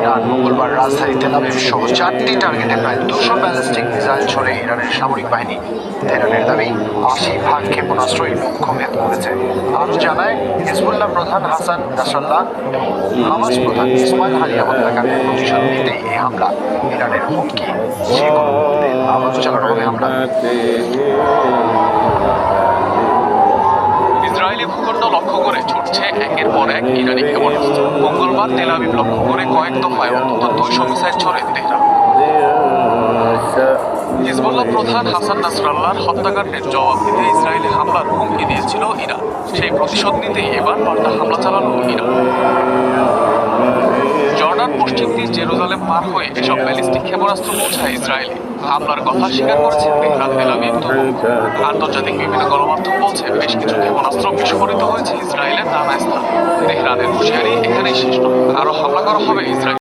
Iran মঙ্গলবার রাজধানী Tel Aviv সহ 4টি টার্গেটে প্রায় 200 ব্যালিস্টিক মিসাইল ছড়ে ইরানের সামরিক বাহিনী। তেহরানের দাবি 80 ভাগ ক্ষেপণাস্ত্রই লক্ষ্যভেদ করেছে। আরও জানায়, হিজবুল্লাহ প্রধান হাসান নাসরাল্লাহ এবং হামাস প্রধান ইসমাইল হানিয়া হত্যাকাণ্ডের প্রতিশোধ নিতেই এই হামলা। ইরানের হুমকি, যে কোনো মুহূর্তে আবারও চালানো হবে হামলা। ইসরায়েলি ভূখণ্ড লক্ষ্য করে ছুটছে একের পর এক ইরানি ক্ষেপণাস্ত্র। মঙ্গলবার তেল আবিব লক্ষ্য করে কয়েক দফায় অন্তত 200 মিসাইল ছড়ে তেহরান। হিজবুল্লাহ প্রধান হাসান নাসরাল্লাহর হত্যাকাণ্ডের জবাব দিতে ইসরায়েলি হামলার হুমকি দিয়েছিল ইরান। সেই প্রতিশোধ নিতেই এবার পাল্টা হামলা চালানো ইরান। জর্ডান পশ্চিম তীর জেরুজালেম পার হয়ে এসব ব্যালিস্টিক ক্ষেপণাস্ত্র পৌঁছায় ইসরায়েলে। হামলার কথা স্বীকার করেছে তেহরান, তেল আবিব। আন্তর্জাতিক বিভিন্ন গণমাধ্যম বলছে বেশ কিছু ক্ষেপণাস্ত্র বিস্ফোরিত হয়েছে ইসরায়েলের নানা স্থানে। তেহরানের হুঁশিয়ারি এখানেই শেষ নয়, আরও হামলা করা হবে ইসরায়েল।